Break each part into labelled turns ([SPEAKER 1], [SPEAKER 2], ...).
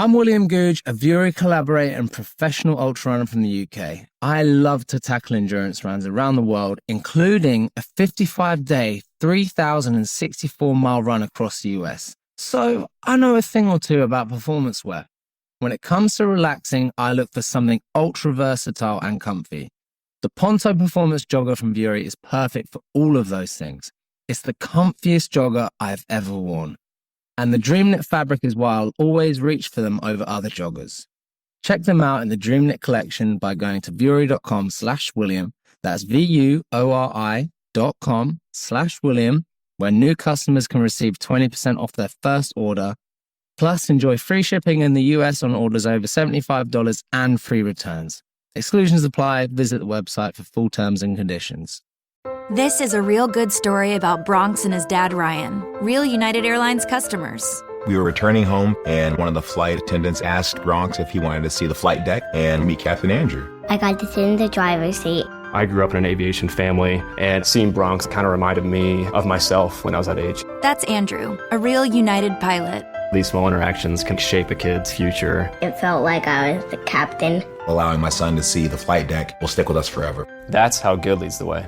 [SPEAKER 1] I'm William Googe, a Vuori collaborator and professional ultra runner from the UK. I love to tackle endurance runs around the world, including a 55-day, 3,064-mile run across the US. So I know a thing or two about performance wear. When it comes to relaxing, I look for something ultra versatile and comfy. The Ponto Performance Jogger from Vuori is perfect for all of those things. It's the comfiest jogger I've ever worn. And the Dreamknit fabric is why I'll always reach for them over other joggers. Check them out in the Dreamknit collection by going to vuori.com/William. That's VUORI.com/William, where new customers can receive 20% off their first order. Plus, enjoy free shipping in the US on orders over $75 and free returns. Exclusions apply. Visit the website for full terms and conditions.
[SPEAKER 2] This is a real good story about Bronx and his dad, Ryan, real United Airlines customers.
[SPEAKER 3] We were returning home, and one of the flight attendants asked Bronx if he wanted to see the flight deck and meet Captain Andrew.
[SPEAKER 4] I got to sit in the driver's seat.
[SPEAKER 5] I grew up in an aviation family, and seeing Bronx kind of reminded me of myself when I was that age.
[SPEAKER 2] That's Andrew, a real United pilot.
[SPEAKER 5] These small interactions can shape a kid's future.
[SPEAKER 4] It felt like I was the captain.
[SPEAKER 3] Allowing my son to see the flight deck will stick with us forever.
[SPEAKER 5] That's how good leads the way.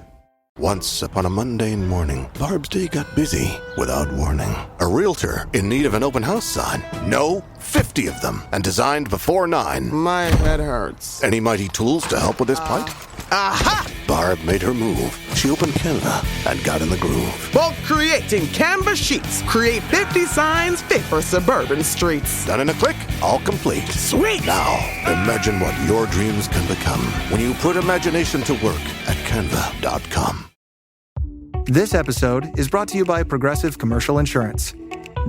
[SPEAKER 6] Once upon a mundane morning, Barb's day got busy without warning. A realtor in need of an open house sign. No, 50 of them, and designed before 9.
[SPEAKER 7] My head hurts.
[SPEAKER 6] Any mighty tools to help with this plight? Aha! Barb made her move. She opened Canva and got in the groove.
[SPEAKER 7] Bulk creating Canva sheets. Create 50 signs fit for suburban streets.
[SPEAKER 6] Done in a click, all complete.
[SPEAKER 7] Sweet!
[SPEAKER 6] Now, imagine what your dreams can become when you put imagination to work at canva.com.
[SPEAKER 8] This episode is brought to you by Progressive Commercial Insurance.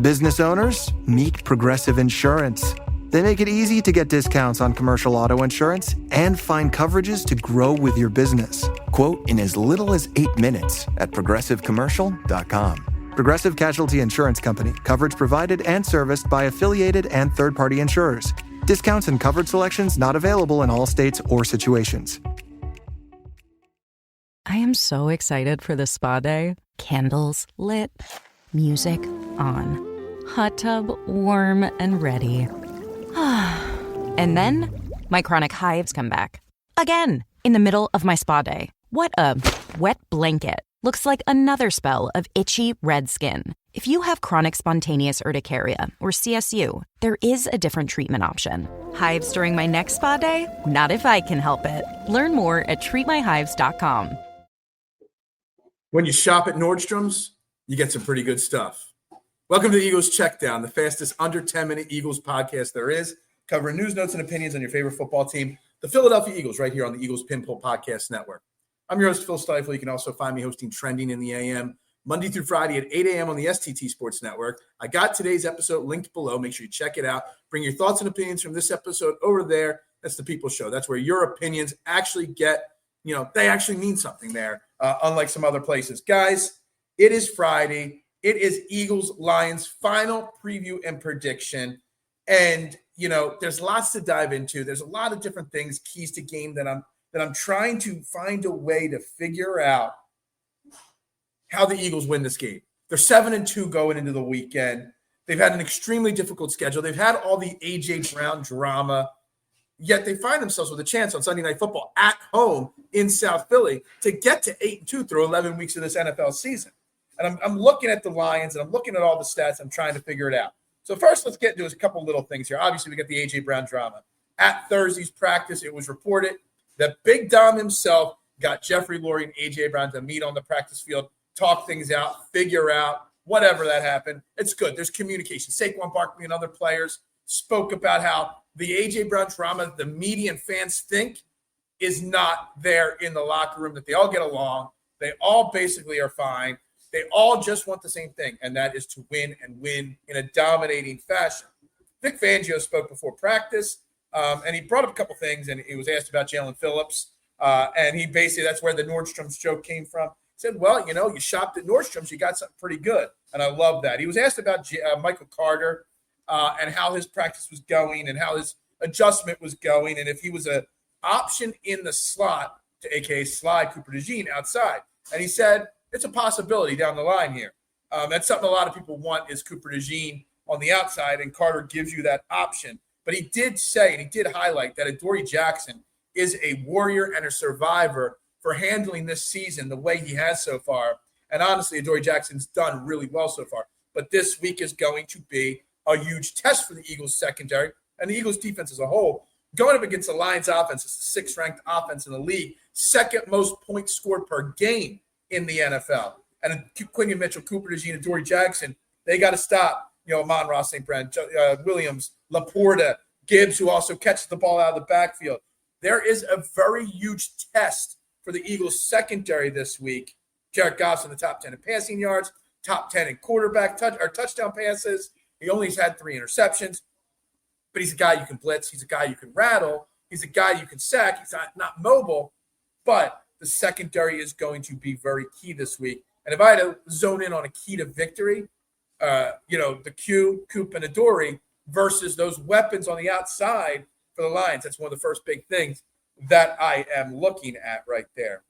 [SPEAKER 8] Business owners, meet Progressive Insurance. They make it easy to get discounts on commercial auto insurance and find coverages to grow with your business. Quote in as little as 8 minutes at progressivecommercial.com. Progressive Casualty Insurance Company. Coverage provided and serviced by affiliated and third-party insurers. Discounts and coverage selections not available in all states or situations.
[SPEAKER 9] I am so excited for this spa day. Candles lit, music on, hot tub warm and ready. And then my chronic hives come back. Again, in the middle of my spa day. What a wet blanket. Looks like another spell of itchy red skin. If you have chronic spontaneous urticaria or CSU, there is a different treatment option. Hives during my next spa day? Not if I can help it. Learn more at treatmyhives.com.
[SPEAKER 10] When you shop at Nordstrom's, you get some pretty good stuff. Welcome to the Eagles Checkdown, the fastest under 10-minute Eagles podcast there is, covering news, notes, and opinions on your favorite football team, the Philadelphia Eagles, right here on the Eagles Pinpoint Podcast Network. I'm your host, Phil Stiefel. You can also find me hosting Trending in the AM, Monday through Friday at 8 a.m. on the STT Sports Network. I got today's episode linked below. Make sure you check it out. Bring your thoughts and opinions from this episode over there. That's the People's Show. That's where your opinions actually get, they actually mean something there, unlike some other places. Guys, it is Friday. It is Eagles-Lions final preview and prediction. And, there's lots to dive into. There's a lot of different things, keys to game that I'm trying to find a way to figure out how the Eagles win this game. They're 7-2 going into the weekend. They've had an extremely difficult schedule. They've had all the A.J. Brown drama, yet they find themselves with a chance on Sunday Night Football at home in South Philly to get to 8-2 through 11 weeks of this NFL season. And I'm looking at the Lions, and I'm looking at all the stats. I'm trying to figure it out. So first, let's get into a couple little things here. Obviously, we got the A.J. Brown drama. At Thursday's practice, it was reported that Big Dom himself got Jeffrey Lurie and A.J. Brown to meet on the practice field, talk things out, figure out whatever that happened. It's good. There's communication. Saquon Barkley and other players spoke about how the A.J. Brown drama, the media and fans think, is not there in the locker room, that they all get along. They all basically are fine. They all just want the same thing, and that is to win and win in a dominating fashion. Vic Fangio spoke before practice, and he brought up a couple things, and he was asked about Jalen Phillips, and he basically, that's where the Nordstrom's joke came from. He said, well, you shopped at Nordstrom's, you got something pretty good, and I love that. He was asked about Michael Carter and how his practice was going and how his adjustment was going, and if he was an option in the slot to a.k.a. slide Cooper DeJean outside. And he said, it's a possibility down the line here. That's something a lot of people want, is Cooper DeJean on the outside, and Carter gives you that option. But he did say, and he did highlight that Adoree Jackson is a warrior and a survivor for handling this season the way he has so far. And honestly, Adoree Jackson's done really well so far. But this week is going to be a huge test for the Eagles secondary and the Eagles defense as a whole. Going up against the Lions offense, it's the 6th-ranked offense in the league, 2nd most points scored per game in the NFL. And Quinion Mitchell, Cooper DeJean, Adoree Jackson, they got to stop, Amon-Ra St. Brown, Williams, Laporta, Gibbs, who also catches the ball out of the backfield. There is a very huge test for the Eagles secondary this week. Jared Goff's in the top 10 in passing yards, top 10 in quarterback touchdown passes. He only has had 3 interceptions, but he's a guy you can blitz. He's a guy you can rattle. He's a guy you can sack. He's not mobile, but the secondary is going to be very key this week. And if I had to zone in on a key to victory, the Q, Coop, and Adoree versus those weapons on the outside for the Lions, that's one of the first big things that I am looking at right there.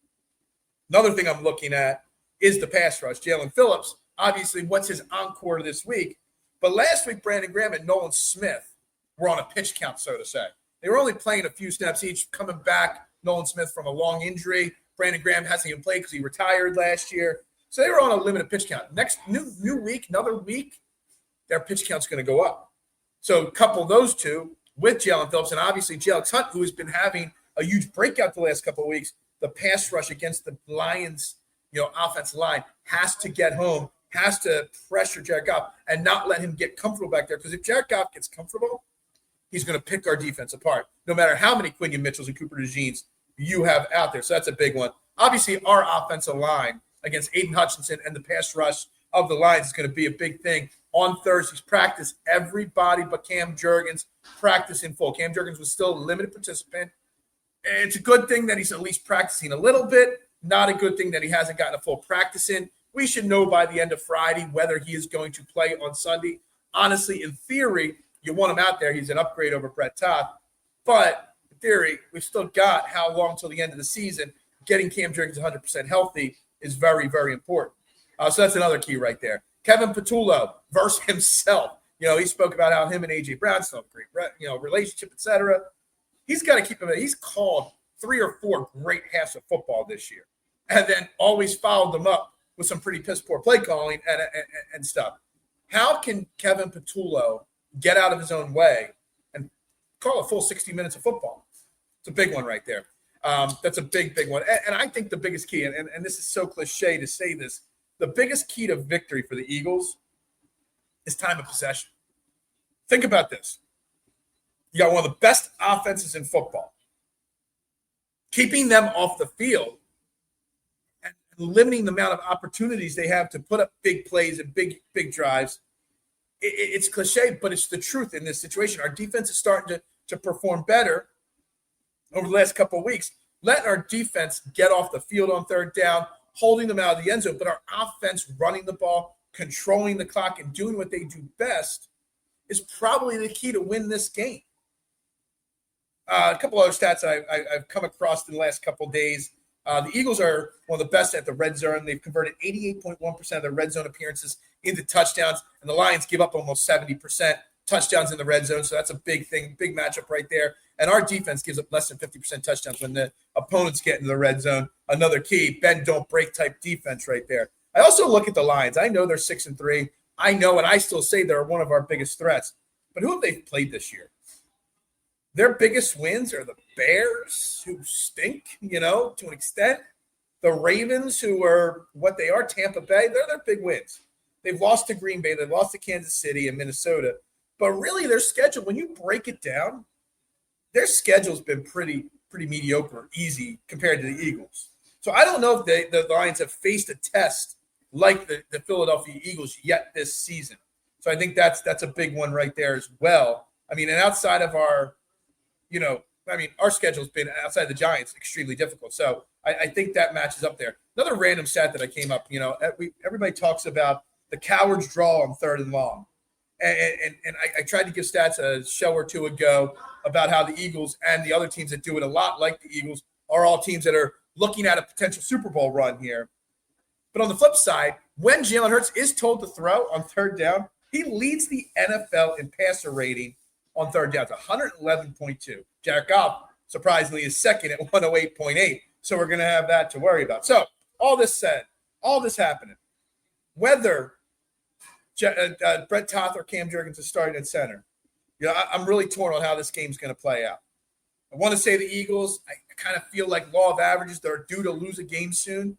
[SPEAKER 10] Another thing I'm looking at is the pass rush. Jalen Phillips, obviously, what's his encore this week? But last week, Brandon Graham and Nolan Smith were on a pitch count, so to say. They were only playing a few snaps each, coming back, Nolan Smith from a long injury. Brandon Graham hasn't even played because he retired last year. So they were on a limited pitch count. Next new week, another week, their pitch count's going to go up. So couple those two with Jalen Phillips and obviously Alex Hunt, who has been having a huge breakout the last couple of weeks. The pass rush against the Lions, offensive line has to get home, has to pressure Jared Goff and not let him get comfortable back there. Because if Jared Goff gets comfortable, he's going to pick our defense apart, no matter how many Quinion Mitchells and Cooper DeJeans you have out there. So that's a big one. Obviously, our offensive line against Aiden Hutchinson and the pass rush of the Lions is going to be a big thing. On Thursday's practice, everybody but Cam Jurgens practice in full. Cam Jurgens was still a limited participant. It's a good thing that he's at least practicing a little bit. Not a good thing that he hasn't gotten a full practice in. We should know by the end of Friday whether he is going to play on Sunday. Honestly, in theory, you want him out there. He's an upgrade over Brett Toth. But in theory, we've still got how long till the end of the season. Getting Cam Jurgens 100% healthy is very, very important. So that's another key right there. Kevin Patullo versus himself. He spoke about how him and A.J. Brown still have great, relationship, etc. He's got to keep him. He's called 3 or 4 great halves of football this year, and then always followed them up with some pretty piss poor play calling and stuff. How can Kevin Patullo get out of his own way and call a full 60 minutes of football? It's a big one right there. That's a big one. And I think the biggest key, and this is so cliche to say this, the biggest key to victory for the Eagles is time of possession. Think about this. You got one of the best offenses in football. Keeping them off the field and limiting the amount of opportunities they have to put up big plays and big drives. It's cliche, but it's the truth in this situation. Our defense is starting to perform better over the last couple of weeks. Letting our defense get off the field on third down, holding them out of the end zone, but our offense running the ball, controlling the clock, and doing what they do best is probably the key to win this game. A couple other stats I've come across in the last couple of days. The Eagles are one of the best at the red zone. They've converted 88.1% of their red zone appearances into touchdowns, and the Lions give up almost 70% touchdowns in the red zone. So that's a big thing, big matchup right there. And our defense gives up less than 50% touchdowns when the opponents get into the red zone. Another key, bend, don't break type defense right there. I also look at the Lions. I know they're 6-3. I know, and I still say they're one of our biggest threats. But who have they played this year? Their biggest wins are the Bears, who stink, to an extent. The Ravens, who are what they are, Tampa Bay, they're their big wins. They've lost to Green Bay. They've lost to Kansas City and Minnesota. But really, their schedule, when you break it down, their schedule's been pretty mediocre, easy compared to the Eagles. So I don't know if the Lions have faced a test like the Philadelphia Eagles yet this season. So I think that's a big one right there as well. I mean, and outside of our our schedule's been outside the Giants extremely difficult. So I think that matches up there. Another random stat that I came up, everybody talks about the coward's draw on 3rd and long. And I tried to give stats a show or two ago about how the Eagles and the other teams that do it a lot like the Eagles are all teams that are looking at a potential Super Bowl run here. But on the flip side, when Jalen Hurts is told to throw on 3rd down, he leads the NFL in passer rating on third downs, 111.2. Jared Goff, surprisingly, is second at 108.8. So we're going to have that to worry about. So all this said, all this happening, whether Brett Toth or Cam Jurgens is starting at center, I'm really torn on how this game's going to play out. I want to say the Eagles, I kind of feel like law of averages, they're due to lose a game soon.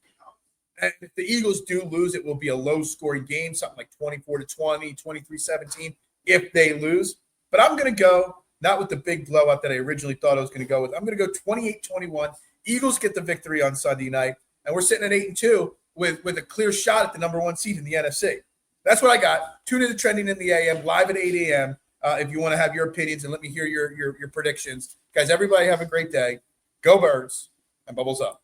[SPEAKER 10] And if the Eagles do lose, it will be a low-scoring game, something like 24-20, 23-17 if they lose. But I'm going to go, not with the big blowout that I originally thought I was going to go with. I'm going to go 28-21. Eagles get the victory on Sunday night, and we're sitting at 8-2 with a clear shot at the number one seed in the NFC. That's what I got. Tune into Trending in the AM, live at 8 a.m. If you want to have your opinions and let me hear your predictions. Guys, everybody have a great day. Go Birds, and bubbles up.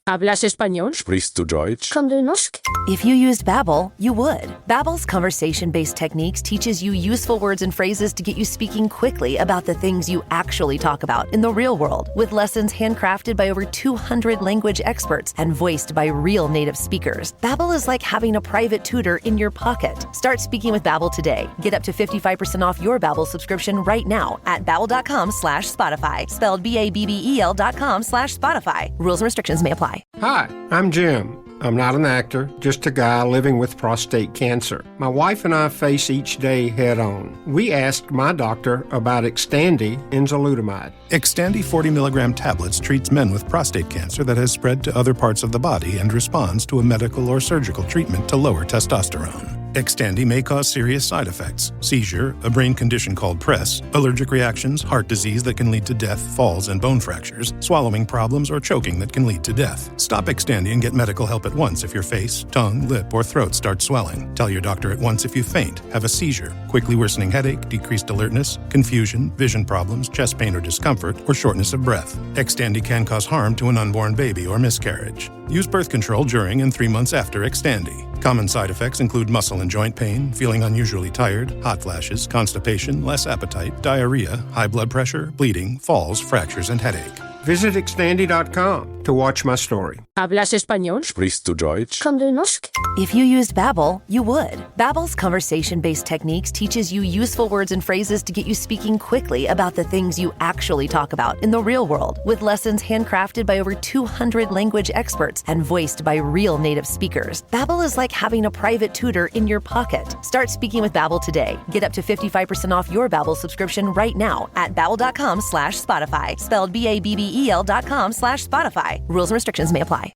[SPEAKER 11] ¿Hablas español?
[SPEAKER 12] Sprichst du Deutsch?
[SPEAKER 11] Kann du Norsk?
[SPEAKER 9] If you used Babbel, you would. Babbel's conversation-based techniques teaches you useful words and phrases to get you speaking quickly about the things you actually talk about in the real world, with lessons handcrafted by over 200 language experts and voiced by real native speakers. Babbel is like having a private tutor in your pocket. Start speaking with Babbel today. Get up to 55% off your Babbel subscription right now at babbel.com/Spotify. Spelled BABBEL.com/Spotify. Rules and restrictions may apply.
[SPEAKER 13] Hi, I'm Jim. I'm not an actor, just a guy living with prostate cancer. My wife and I face each day head on. We asked my doctor about Xtandi enzalutamide.
[SPEAKER 14] Xtandi 40 milligram tablets treats men with prostate cancer that has spread to other parts of the body and responds to a medical or surgical treatment to lower testosterone. Xtandi may cause serious side effects: seizure, a brain condition called PRESS, allergic reactions, heart disease that can lead to death, falls and bone fractures, swallowing problems, or choking that can lead to death. Stop Xtandi and get medical help at once if your face, tongue, lip, or throat starts swelling. Tell your doctor at once if you faint, have a seizure, quickly worsening headache, decreased alertness, confusion, vision problems, chest pain or discomfort, or shortness of breath. Xtandi can cause harm to an unborn baby or miscarriage. Use birth control during and 3 months after Xtandi. Common side effects include muscle and joint pain, feeling unusually tired, hot flashes, constipation, less appetite, diarrhea, high blood pressure, bleeding, falls, fractures, and headache.
[SPEAKER 13] Visit Xtandi.com to watch my story.
[SPEAKER 11] ¿Hablas español?
[SPEAKER 12] Sprichst du Deutsch?
[SPEAKER 11] Kann du Norsk?
[SPEAKER 9] If you used Babbel, you would. Babbel's conversation-based techniques teaches you useful words and phrases to get you speaking quickly about the things you actually talk about in the real world, with lessons handcrafted by over 200 language experts and voiced by real native speakers. Babbel is like having a private tutor in your pocket. Start speaking with Babbel today. Get up to 55% off your Babbel subscription right now at babbel.com/Spotify. Spelled BABBEL.com/Spotify. Rules and restrictions may apply.